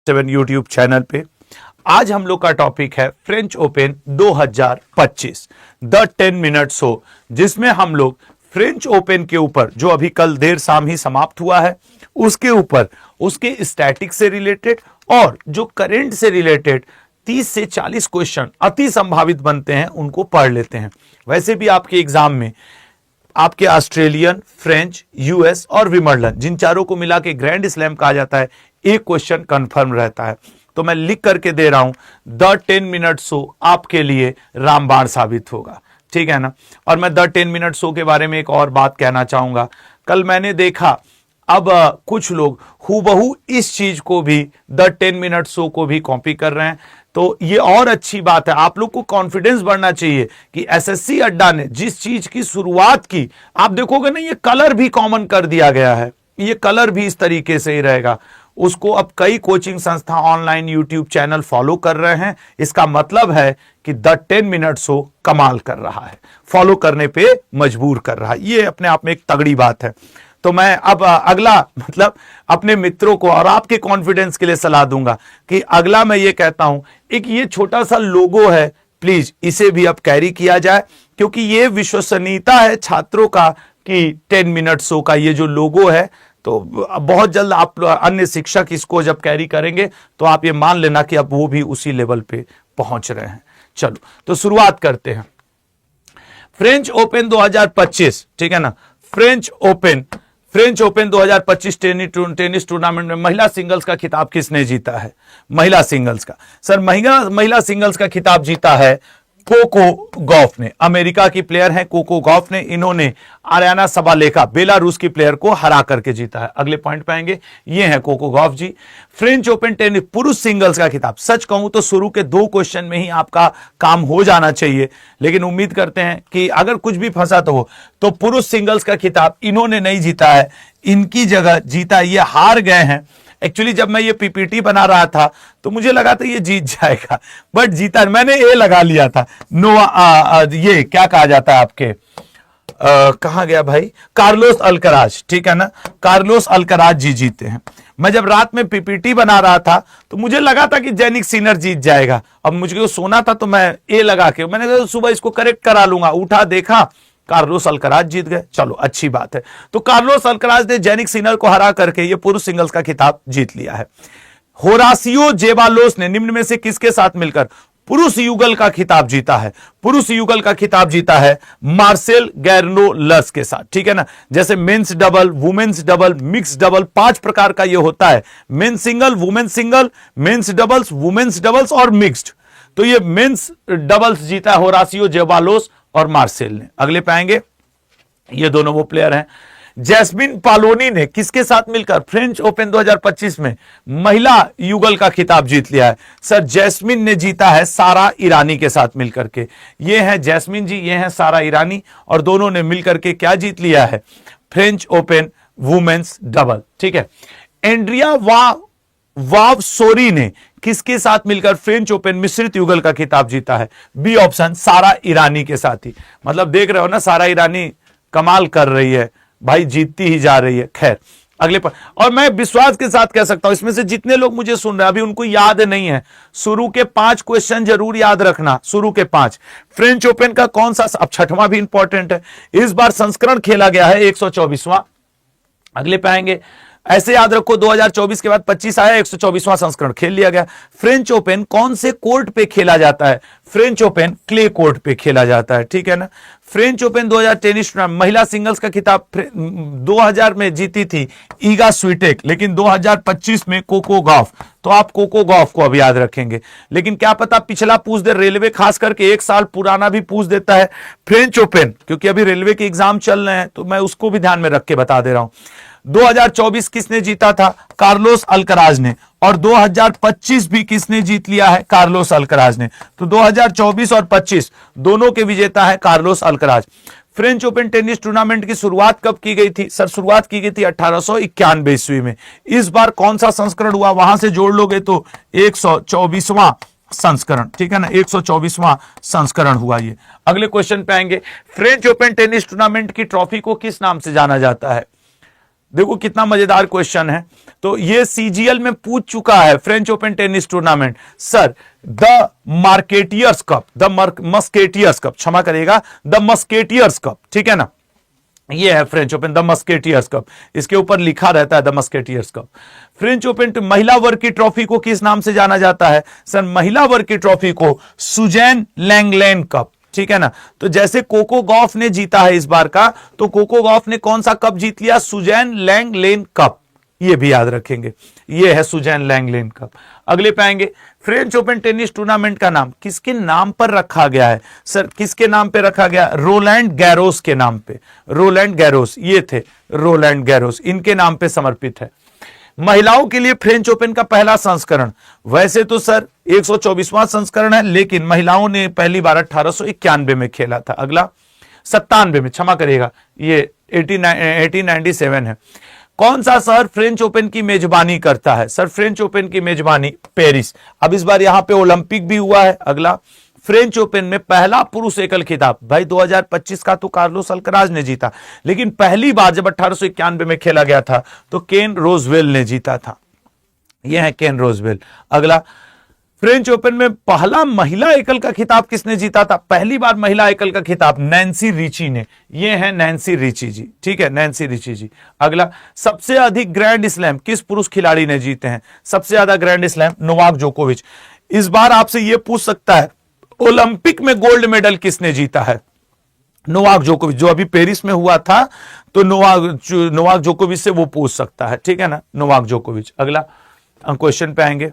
7 YouTube channel पे। आज हम लोग का टॉपिक है French open 2025 the 10 minute show, जिसमें हम लोग फ्रेंच ओपन के ऊपर जो अभी कल देर शाम ही समाप्त हुआ है उसके ऊपर उसके स्टैटिक से रिलेटेड और जो करंट से रिलेटेड 30 से 40 क्वेश्चन अति संभावित बनते हैं उनको पढ़ लेते हैं। वैसे भी आपके एग्जाम में आपके ऑस्ट्रेलियन, फ्रेंच, यूएस और विंबलडन जिन चारों को मिला के ग्रैंड स्लैम कहा जाता है, एक क्वेश्चन कंफर्म रहता है। तो मैं लिख करके दे रहा हूं द 10 मिनट शो आपके लिए रामबाण साबित होगा, ठीक है ना। और मैं द 10 मिनट शो के बारे में एक और बात कहना चाहूंगा। कल मैंने देखा अब कुछ लोग हूबहू इस चीज को भी द 10 मिनट शो को भी कॉपी कर रहे हैं, तो ये और अच्छी बात है। आप लोग को कॉन्फिडेंस बढ़ना चाहिए कि एसएससी अड्डा ने जिस चीज की शुरुआत की, आप देखोगे ना, ये कलर भी कॉमन कर दिया गया है, ये कलर भी इस तरीके से ही रहेगा। उसको अब कई कोचिंग संस्था ऑनलाइन यूट्यूब चैनल फॉलो कर रहे हैं। इसका मतलब है कि द 10 मिनट शो कमाल कर रहा है, फॉलो करने पे मजबूर कर रहा है। ये अपने आप में एक तगड़ी बात है। तो मैं अब अगला मतलब अपने मित्रों को और आपके कॉन्फिडेंस के लिए सलाह दूंगा कि अगला मैं ये कहता हूं, एक ये छोटा सा लोगो है, प्लीज इसे भी अब कैरी किया जाए, क्योंकि ये विश्वसनीयता है छात्रों का कि 10 मिनट शो का ये जो लोगो है। तो बहुत जल्द आप अन्य शिक्षक इसको जब कैरी करेंगे तो आप ये मान लेना कि अब वो भी उसी लेवल पे पहुंच रहे हैं। चलो तो शुरुआत करते हैं। फ्रेंच ओपन 2025, ठीक है ना। फ्रेंच ओपन 2025 टेनिस टूर्नामेंट में महिला सिंगल्स का खिताब किसने जीता है? महिला सिंगल्स का सर महिला सिंगल्स का खिताब जीता है कोको गॉफ ने। अमेरिका की प्लेयर हैं कोको गॉफ ने। इन्होंने आर्याना सबालेका बेलारूस की प्लेयर को हरा करके जीता है। अगले पॉइंट पे आएंगे, ये हैं कोको गॉफ जी। फ्रेंच ओपन टेनिस पुरुष सिंगल्स का खिताब, सच कहूं तो शुरू के 2 क्वेश्चन में ही आपका काम हो जाना चाहिए, लेकिन उम्मीद करते हैं कि अगर कुछ भी फंसा तो पुरुष सिंगल्स का खिताब इन्होंने नहीं जीता है, इनकी जगह जीता, ये हार गए हैं। एक्चुअली जब मैं ये पीपीटी बना रहा था तो मुझे लगा था ये जीत जाएगा, बट जीता, मैंने ए लगा लिया था। ये क्या कहा जाता है आपके कहां गया भाई, कार्लोस अल्कराज, ठीक है ना। कार्लोस अल्कराज जी जीते हैं। मैं जब रात में पीपीटी बना रहा था तो मुझे लगा था कि जेनिक सिनर जीत जाएगा। अब मुझे सोना था तो मैं ए लगा के मैंने कहा सुबह इसको करेक्ट करा लूंगा, उठा देखा कार्लोस अल्कराज जीत गए। चलो अच्छी बात है। तो कार्लोस अल्कराज ने जेनिक सिनर को हरा करके ये पुरुष सिंगल्स का खिताब जीत लिया है। होरासियो जेबालोस ने निम्न में से किसके साथ मिलकर पुरुष युगल का खिताब जीता है? पुरुष युगल का खिताब जीता है मार्सेल गैर्नोलस के साथ, ठीक है ना। जैसे men's double, women's double, mix double, 5 प्रकार का ये होता है। Men single, women single, men's doubles, women's doubles और मिक्स्ड। तो ये मेंस डबल्स जीता है होरासियो जेबालोस और मार्सेल ने। अगले पाएंगे, ये दोनों वो प्लेयर हैं। जैस्मिन पालोनी ने किसके साथ मिलकर फ्रेंच ओपन 2025 में महिला युगल का खिताब जीत लिया है? सर जैस्मिन ने जीता है सारा ईरानी के साथ मिलकर के। ये है जैस्मिन जी, ये है सारा ईरानी, और दोनों ने मिलकर के क्या जीत लिया है? फ्रेंच ओपन वुमेन्स डबल, ठीक है। एंड्रिया वावसोरी ने किसके साथ मिलकर फ्रेंच ओपन मिश्रित युगल का खिताब जीता है? बी ऑप्शन, सारा ईरानी के साथ ही। मतलब देख रहे हो ना, सारा ईरानी कमाल कर रही है भाई, जीतती ही जा रही है। खैर अगले पर, और मैं विश्वास के साथ कह सकता हूं इसमें से जितने लोग मुझे सुन रहे हैं अभी उनको याद नहीं है, शुरू के 5 क्वेश्चन जरूर याद रखना। शुरू के 5 फ्रेंच ओपन का कौन सा, अब 6वां भी इंपॉर्टेंट है। इस बार संस्करण खेला गया है 124वां। अगले पे आएंगे, ऐसे याद रखो 2024 के बाद 25 आया, 124वां संस्करण खेल लिया गया। फ्रेंच ओपन कौन से कोर्ट पे खेला जाता है? फ्रेंच ओपन क्ले कोर्ट पे खेला जाता है, ठीक है ना। फ्रेंच ओपन 2000 टेनिस महिला सिंगल्स का खिताब 2000 में जीती थी ईगा स्वीटेक, लेकिन 2025 में कोको गॉफ। तो आप कोको गॉफ को अब याद रखेंगे, लेकिन क्या पता पिछला पूछ दे, रेलवे खास करके 1 साल पुराना भी पूछ देता है। फ्रेंच ओपन क्योंकि अभी रेलवे के एग्जाम चल रहे हैं तो मैं उसको भी ध्यान में रख के बता दे रहा हूं। 2024 किसने जीता था? कार्लोस अल्कराज ने। और 2025 भी किसने जीत लिया है? कार्लोस अल्कराज ने। तो 2024 और 25 दोनों के विजेता है Carlos Alcaraz. French open tennis tournament की शुरुआत कब की गई थी? सर शुरुआत की गई थी 1891 ईस्वी में। इस बार कौन सा संस्करण हुआ? वहां से जोड़ लोगे तो 124वां संस्करण, ठीक है ना, 124वां संस्करण हुआ ये। अगले क्वेश्चन पे आएंगे, फ्रेंच ओपन टेनिस टूर्नामेंट की ट्रॉफी को किस नाम से जाना जाता है? देखो कितना मजेदार क्वेश्चन है। तो ये सीजीएल में पूछ चुका है, French open tennis tournament. Sir the marketeers cup, musketeers cup, क्षमा करिएगा, द मस्केटियर्स कप, ठीक है ना, ये है French open the musketeers cup, इसके ऊपर लिखा रहता है the musketeers cup. French open महिला वर्ग की ट्रॉफी को किस नाम से जाना जाता है? सर महिला वर्ग की ट्रॉफी को सुजैन लैंगलैंड कप, ठीक है ना। तो जैसे कोको गॉफ ने जीता है इस बार का, तो कोको गॉफ ने कौन सा कप जीत लिया? सुजैन लैंगलैंड कप, ये भी याद रखेंगे, ये है सुजैन लैंगलैंड कप। अगले पे आएंगे, फ्रेंच ओपन टेनिस टूर्नामेंट का नाम किसके नाम पर रखा गया है? सर किसके नाम पे रखा गया? रोलैंड गैरोस के नाम पे। रोलैंड गैरोस, ये थे रोलैंड गैरोस, इनके नाम पे समर्पित है। महिलाओं के लिए फ्रेंच ओपन का पहला संस्करण, वैसे तो सर 124वां संस्करण है, लेकिन महिलाओं ने पहली बार 1891 में खेला था। अगला 97 में, क्षमा करिएगा, ये 1897 है। कौन सा शहर फ्रेंच ओपन की मेजबानी करता है? सर फ्रेंच ओपन की मेजबानी पेरिस। अब इस बार यहां पे ओलंपिक भी हुआ है। अगला, फ्रेंच ओपन में पहला पुरुष एकल खिताब, भाई 2025 का तो कार्लोस अल्कराज ने जीता, लेकिन पहली बार जब 1891 में खेला गया था तो केन रोजवेल ने जीता था। यह है केन रोजवेल। अगला, फ्रेंच ओपन में पहला महिला एकल का खिताब किसने जीता था? पहली बार महिला एकल का खिताब नैन्सी रिची ने, ये है नैन्सी रिची जी, ठीक है, नैन्सी रिची जी। अगला, सबसे अधिक ग्रैंड स्लैम किस पुरुष खिलाड़ी ने जीते हैं? सबसे ज्यादा ग्रैंड स्लैम नोवाक जोकोविच। इस बार आपसे यह पूछ सकता है, ओलंपिक में गोल्ड मेडल किसने जीता है? नोवाक जोकोविच, जो अभी पेरिस में हुआ था, तो नोवाक जोकोविच से वो पूछ सकता है, ठीक है ना, नोवाक जोकोविच। अगला क्वेश्चन पे आएंगे,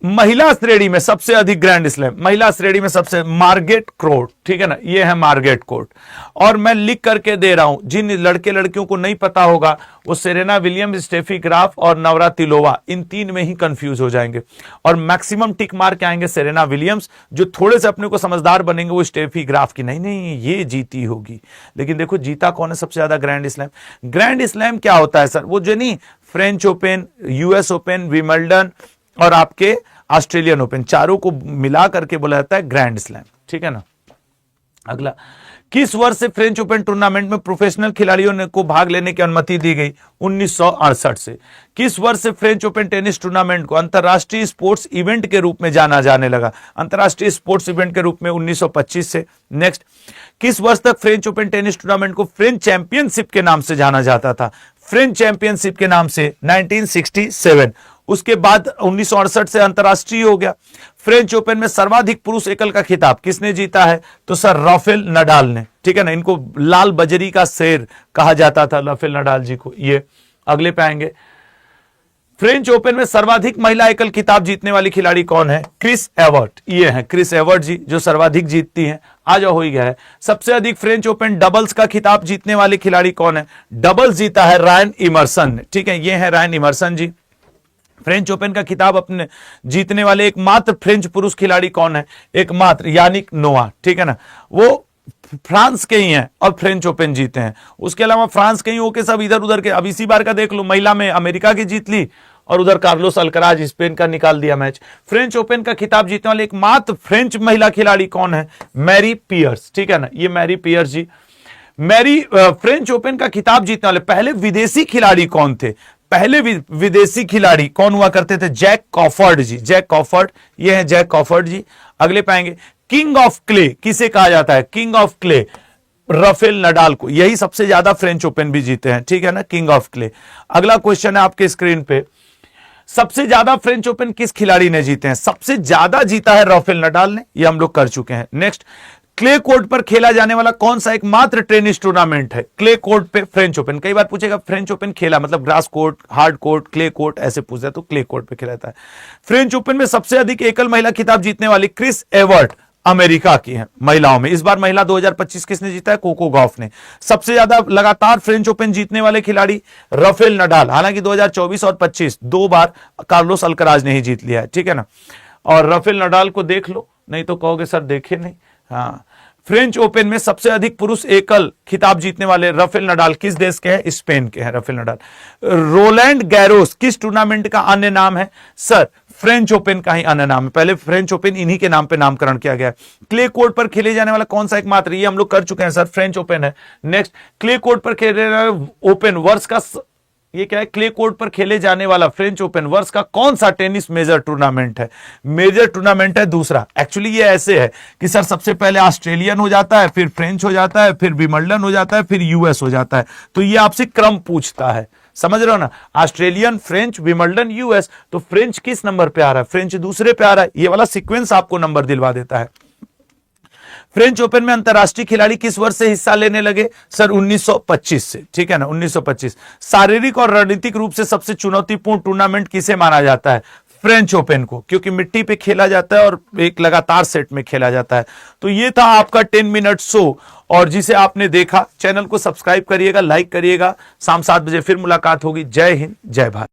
महिला श्रेणी में सबसे अधिक ग्रैंड स्लैम, महिला श्रेणी में सबसे, मार्गेट कोर्ट, ठीक है ना, ये है मार्गेट कोर्ट। और मैं लिख करके दे रहा हूं, जिन लड़के लड़कियों को नहीं पता होगा वो सेरेना विलियम्स, स्टेफी ग्राफ और नवरातिलोवा, इन तीन में ही कंफ्यूज हो जाएंगे। और मैक्सिमम टिक मार के आएंगे सेरेना विलियम्स, जो थोड़े से अपने को समझदार बनेंगे वो स्टेफी ग्राफ की, नहीं नहीं ये जीती होगी। लेकिन देखो जीता कौन है सबसे ज्यादा ग्रैंड स्लैम? ग्रैंड स्लैम क्या होता है सर? वो जो नहीं, French open, US open, Wimbledon और आपके ऑस्ट्रेलियन ओपन, चारों को मिला करके बोला जाता है ग्रैंड स्लैम, ठीक है ना। अगला, किस वर्ष से फ्रेंच ओपन टूर्नामेंट में प्रोफेशनल खिलाड़ियों को भाग लेने की अनुमति दी गई? 1968 से। किस वर्ष से फ्रेंच ओपन टेनिस टूर्नामेंट को अंतरराष्ट्रीय स्पोर्ट्स इवेंट के रूप में जाना जाने लगा? अंतरराष्ट्रीय स्पोर्ट्स इवेंट के रूप में 1925 से। नेक्स्ट, किस वर्ष तक फ्रेंच ओपन टेनिस टूर्नामेंट को फ्रेंच चैंपियनशिप के नाम से जाना जाता था? फ्रेंच चैंपियनशिप के नाम से 1967। उसके बाद 1968 से अंतरराष्ट्रीय हो गया। फ्रेंच ओपन में सर्वाधिक पुरुष एकल का खिताब किसने जीता है? तो सर राफेल नडाल ने, ठीक है ना, इनको लाल बजरी का शेर कहा जाता था राफेल नडाल जी को। ये अगले पे आएंगे, फ्रेंच ओपन में सर्वाधिक महिला एकल खिताब जीतने वाली खिलाड़ी कौन है? क्रिस एवर्ट, ये है क्रिस एवर्ट जी जो सर्वाधिक जीतती हैं। आ जाओ, हो ही गया है। सबसे अधिक फ्रेंच ओपन डबल्स का खिताब जीतने वाले खिलाड़ी कौन है? डबल्स जीता है रायन इमर्सन ने, ठीक है, ये है रायन इमर्सन जी। फ्रेंच ओपन का खिताब अपने जीतने वाले एकमात्र फ्रेंच पुरुष खिलाड़ी कौन है? एकमात्र यानिक नोआ, ठीक है ना, वो फ्रांस के ही हैं और फ्रेंच ओपन जीते हैं। उसके अलावा फ्रांस के ही होके सब इधर उधर के, अब इसी बार का देख लो, महिला में अमेरिका की जीत ली और उधर कार्लोस अल्कराज स्पेन का निकाल दिया मैच। फ्रेंच ओपन का खिताब जीतने वाले एकमात्र फ्रेंच महिला खिलाड़ी कौन है? मैरी पियर्स, ठीक है ना, ये मैरी पियर्स जी। फ्रेंच ओपन का खिताब जीतने वाले पहले विदेशी खिलाड़ी कौन थे? पहले विदेशी खिलाड़ी कौन हुआ करते थे? जैक कॉफर्ड जी, जैक कॉफर्ड, ये है जैक कॉफर्ड जी। अगले पाएंगे, किंग ऑफ क्ले किसे कहा जाता है? King of clay Rafael Nadal को, यही सबसे ज्यादा फ्रेंच ओपन भी जीते हैं, ठीक है ना, किंग ऑफ क्ले। अगला क्वेश्चन है आपके स्क्रीन पे, सबसे ज्यादा फ्रेंच ओपन किस खिलाड़ी ने जीते हैं? सबसे ज्यादा जीता है राफेल नडाल ने, ये हम लोग कर चुके हैं। नेक्स्ट, क्ले कोर्ट पर खेला जाने वाला कौन सा एकमात्र टेनिस टूर्नामेंट है? क्ले कोर्ट पे फ्रेंच ओपन। कई बार पूछेगा फ्रेंच ओपन खेला मतलब grass court, hard court, clay court, ऐसे पूछता है, तो क्ले कोर्ट पे खेला जाता है। फ्रेंच ओपन में सबसे अधिक एकल महिला खिताब जीतने वाली क्रिस एवर्ट अमेरिका की है महिलाओं में। इस बार महिला 2025 किसने जीता है? कोको गॉफ ने। सबसे ज्यादा लगातार फ्रेंच ओपन जीतने वाले खिलाड़ी राफेल नडाल, हालांकि 2024 और 25 दो बार कार्लोस अल्कराज ने ही जीत लिया है, ठीक है ना। और राफेल नडाल को देख लो, नहीं तो कहोगे सर देखे नहीं। हाँ, फ्रेंच ओपन में सबसे अधिक पुरुष एकल खिताब जीतने वाले राफेल नडाल किस देश के हैं? स्पेन के हैं राफेल नडाल। रोलैंड गैरोस किस टूर्नामेंट का अन्य नाम है? सर फ्रेंच ओपन का ही अन्य नाम है, पहले फ्रेंच ओपन इन्हीं के नाम पे नामकरण किया गया है। क्ले कोर्ट पर खेले जाने वाला कौन सा एकमात्र, ये हम लोग कर चुके हैं सर, फ्रेंच ओपन है। नेक्स्ट, क्ले कोर्ट पर खेले जाने वाला ओपन वर्ष का ये क्या है, क्ले कोर्ट पर खेले जाने वाला फ्रेंच ओपन वर्ष का कौन सा टेनिस मेजर टूर्नामेंट है? मेजर टूर्नामेंट है दूसरा। एक्चुअली ये ऐसे है कि सर सबसे पहले ऑस्ट्रेलियन हो जाता है, फिर फ्रेंच हो जाता है, फिर विंबलडन हो जाता है, फिर यूएस हो जाता है। तो ये आपसे क्रम पूछता है, समझ रहे हो ना, ऑस्ट्रेलियन, फ्रेंच, विंबलडन, यूएस। तो फ्रेंच किस नंबर पे आ रहा है? फ्रेंच दूसरे पे आ रहा है। ये वाला सीक्वेंस आपको नंबर दिलवा देता है। फ्रेंच ओपन में अंतरराष्ट्रीय खिलाड़ी किस वर्ष से हिस्सा लेने लगे? सर 1925 से, ठीक है ना, 1925। शारीरिक और रणनीतिक रूप से सबसे चुनौतीपूर्ण टूर्नामेंट किसे माना जाता है? फ्रेंच ओपन को, क्योंकि मिट्टी पे खेला जाता है और एक लगातार सेट में खेला जाता है। तो ये था आपका 10 मिनट शो, और जिसे आपने देखा, चैनल को सब्सक्राइब करिएगा, लाइक करिएगा। शाम 7 बजे फिर मुलाकात होगी। जय हिंद, जय भारत।